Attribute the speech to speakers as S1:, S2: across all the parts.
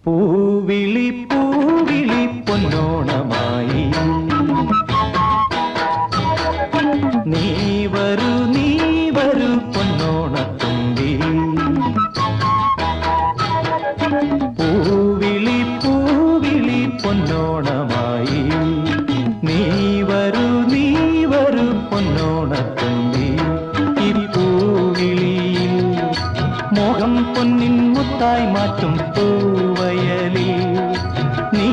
S1: പൂവിളി പൂവിളി പൊന്നോണമായി നീ വരൂ പൊന്നോണത്തുമ്പി പൂവിളി പൂവിളി പൊന്നോണമായി നീ വരൂ പൊന്നോണത്തുമ്പി ഈ പൂവിളിയിൽ മോഹം പൊന്നിൻ മുത്തായി മാറ്റും പൂവയലിൽ നീ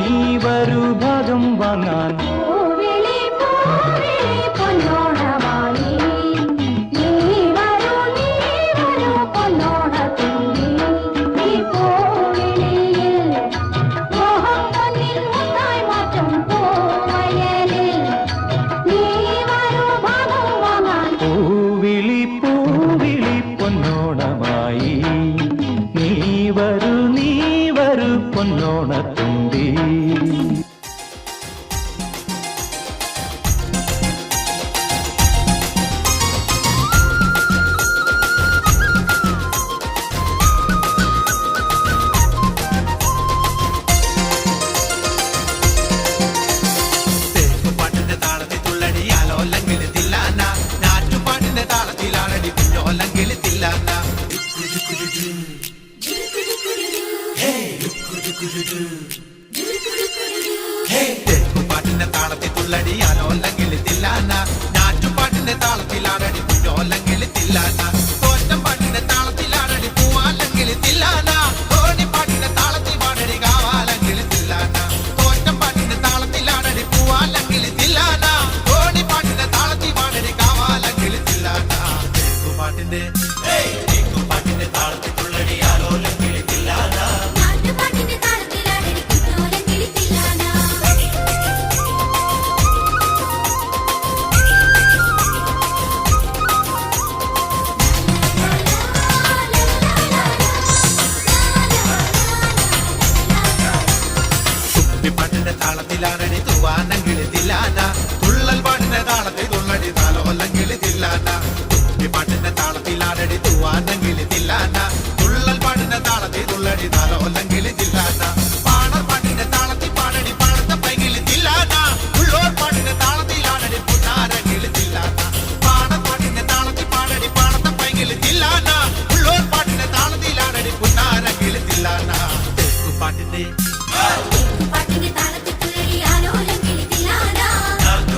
S1: വരൂ ഭാഗം വാങ്ങാൻ പൂവിളി പൂവിളി പൊന്നോണമായി നീ വരൂ പൊന്നോണത്തുമ്പി
S2: പാട്ടിന്റെ താളത്തിൽ തുള്ളടിയാലോ അല്ലെങ്കിൽ തില്ലാന ഞാറ്റുപാട്ടിന്റെ താളത്തിലാടടി കുഞ്ഞോല്ലെങ്കിൽ തില്ലാന തോറ്റം പാട്ടിന്റെ താളത്തിലാടടി പൂവാല്ലെങ്കിൽ തില്ലാന തോണി പാട്ടിന്റെ താളത്തിൽ പാടടി കാവാല്ലെങ്കിൽ തില്ലാന തോറ്റം പാട്ടിന്റെ താളത്തിലാടടി പൂവാല്ലെങ്കിൽ തില്ലാന തോണി പാട്ടിന്റെ താളത്തിൽ പാടടി കാവാല്ലെങ്കിൽ തില്ലാന പാട്ടിന്റെ പാട്ടിന്റെ താളത്തിൽ തുള്ളടിയാലോ അല്ലെങ്കിൽ തില്ലാന പാട്ടിന്റെ താളത്തിലാണടി തൂവാനെങ്കിൽ തില്ലാന തുള്ളൽ പാട്ടിന്റെ താളത്തിൽ തുള്ളടി താലോല്ലെങ്കിൽ തില്ലാന പാട്ടിന്റെ താളത്തിലാണടി തൂവാനെങ്കിൽ തില്ലാന തുള്ളൽ പാട്ടിന്റെ താളത്തിൽ തുള്ളടി താലോല്ലെങ്കിൽ തില്ലാന പാണർ പാട്ടിന്റെ താളത്തിൽ പാടടി പണത്ത പൈകിൽ തില്ലാന ഉള്ളോർ പാട്ടിന്റെ താളത്തിലാണടി പുന്നാരെങ്കിൽ തില്ലാന പാണർ പാട്ടിന്റെ താളത്തിൽ പാടടി പണത്ത പൈകിൽ തില്ലാന ഉള്ളോർ പാട്ടിന്റെ താളത്തിലാണടി പുന്നാരെങ്കിൽ തില്ലാന പാട്ടിന്റെ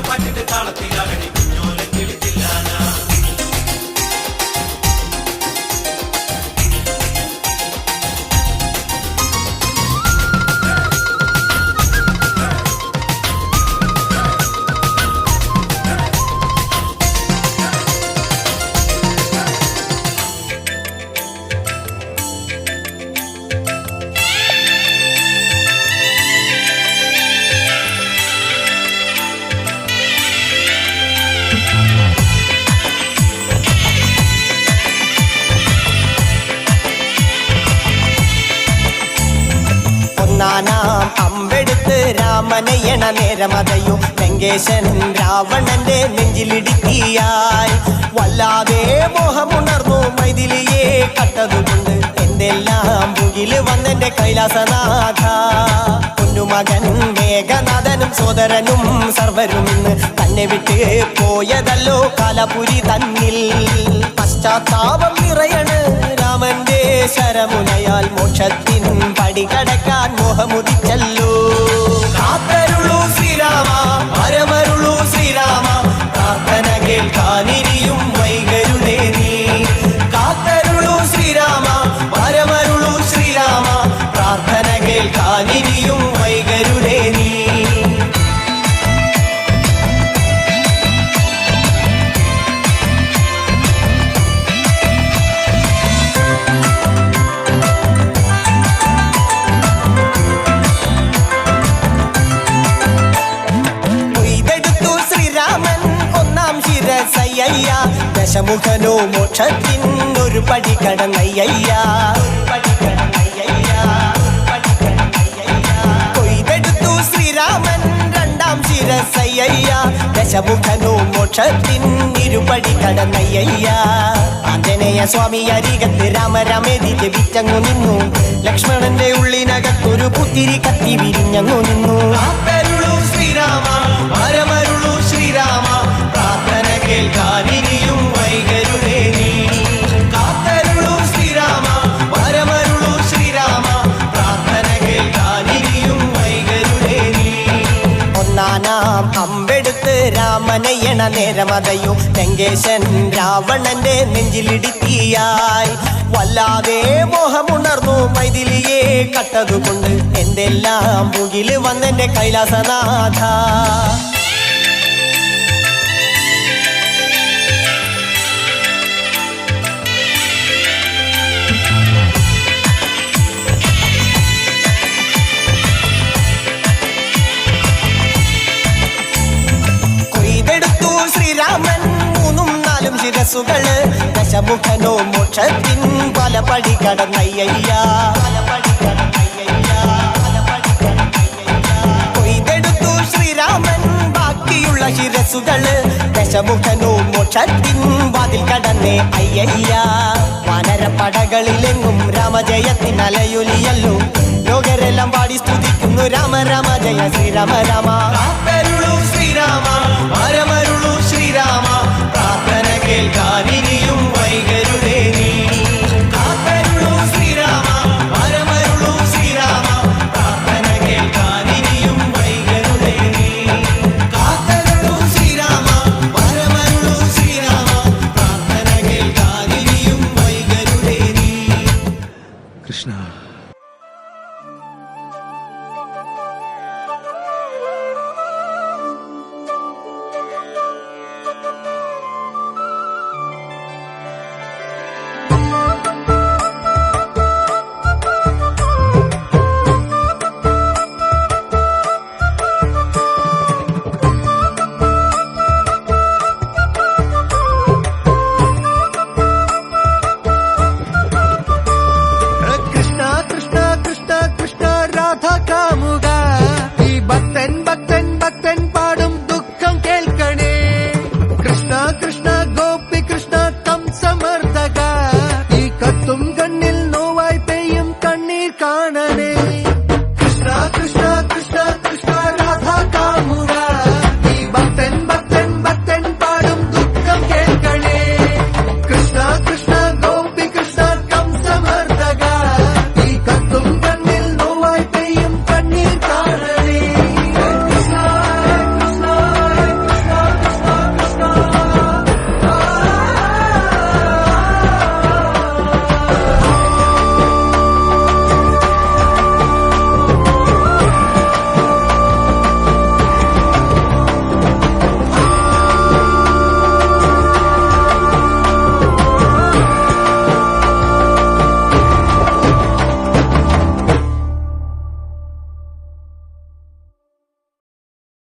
S2: പാട്ടിന്റെ താളത്തിലാകടി കുഞ്ഞോലെങ്കിൽ തില്ലാന
S3: അമ്പെടുത്ത് രാമനയണ നേരമതയും ലങ്കേശൻ രാവണന്റെ നെഞ്ചിലിടുക്കിയായി വല്ലാതെ മോഹമുണർന്നു മൈഥിലിയെ കട്ടതുകൊണ്ട് എന്തെല്ലാം മുകില് വന്നെന്റെ കൈലാസനാഥ പൊന്നുമകൻ മേഘനാഥനും സോദരനും സർവരും ഇന്ന് തന്നെ വിട്ട് പോയതല്ലോ കാലപുരി തന്നിൽ പശ്ചാത്താപം നിറയണ് രാമന്റെ ശരമുനയാൽ മോക്ഷത്തിൻ പടികടക്കാൻ മോഹമുദിച്ചല്ലോ കാത്തരുളൂ ശ്രീരാമ വരമരുളൂ ശ്രീരാമ പ്രാർത്ഥന കേൾക്കാനിരിയും വൈകരുതേ നീ കാത്തരുളൂ ശ്രീരാമ വരമരുളൂ ശ്രീരാമ പ്രാർത്ഥന കേൾക്കാനിരിയും വൈകരുതേ നീ ദശമുഖനോ മോക്ഷത്തിനൊരു പടി കടന്നയ്യ, കൊയ്തെടുത്തു ശ്രീരാമൻ രണ്ടാം ശിരസയ്യ. ദശമുഖനോ മോക്ഷത്തിനിരുപടി കടന്നയ്യ. ആഞ്ജനേയ സ്വാമി അരികത്ത് രാമരാമേതി ജപിച്ചങ്ങു നിന്നു. ലക്ഷ്മണന്റെ ഉള്ളിനകത്തൊരു പുത്തിരി കത്തി വിരിഞ്ഞങ്ങു നിന്നു. കാത്തരുളൂ ശ്രീരാമ, വരമരുളൂ ശ്രീരാമ, പ്രാർത്ഥന കേൾക്കാനിനിയും വൈകരുതേ നീ. കാത്തരുളൂ ശ്രീരാമ, വരമരുളൂ ശ്രീരാമ, പ്രാർത്ഥന കേൾക്കാനിനിയും വൈകരുതേ നീ. ഒന്നാനാം അമ്പെടുത്ത് രാമനയണ നേരമതയും ലങ്കേശൻ രാവണന്റെ നെഞ്ചിലിടുക്കിയായി. വല്ലാതെ മോഹമുണർന്നു മൈഥിലിയെ കട്ടതുകൊണ്ട്. എന്തെല്ലാം മുകില് വന്നെന്റെ കൈലാസനാഥ. കൊയ്തെടുത്തു ശ്രീരാമൻ മൂന്നും നാലും ശിരസുകള്. ദശമുഖനോ മോക്ഷത്തിൻ പലപടി കടന്നയ്യ. കൊയ്തെടുത്തു ശ്രീരാമൻ ബാക്കിയുള്ള ശിരസുകള്. ദശമുഖനോ മോക്ഷത്തിൻ വാതിൽ കടന്നേ അയ്യയ്യ. വാനരപ്പടകളിലെങ്ങും രാമജയത്തിൻ അലയൊലിയല്ലോ. ലോകരെല്ലാം പാടി സ്തുതിക്കുന്നു രാമ രാമ ജയ ശ്രീരാമ രാമ. കാത്തരുളൂ ശ്രീരാമ, വരമരുളൂ ശ്രീരാമ, പ്രാർത്ഥന കേൾക്കാനിനിയും വൈകരുതേ നീ. കാത്തരുളൂ ശ്രീരാമ, വരമരുളൂ ശ്രീരാമ, പ്രാർത്ഥന കേൾക്കാനിനിയും വൈകരുതേ നീ. കാത്തരുളൂ ശ്രീരാമ, വരമരുളൂ ശ്രീരാമ, പ്രാർത്ഥന കേൾക്കാനിനിയും വൈകരുതേ നീ.
S4: കൃഷ്ണ,
S5: കണ്ണിൽ നോവായി പെയ്യും കണ്ണീർ കാണ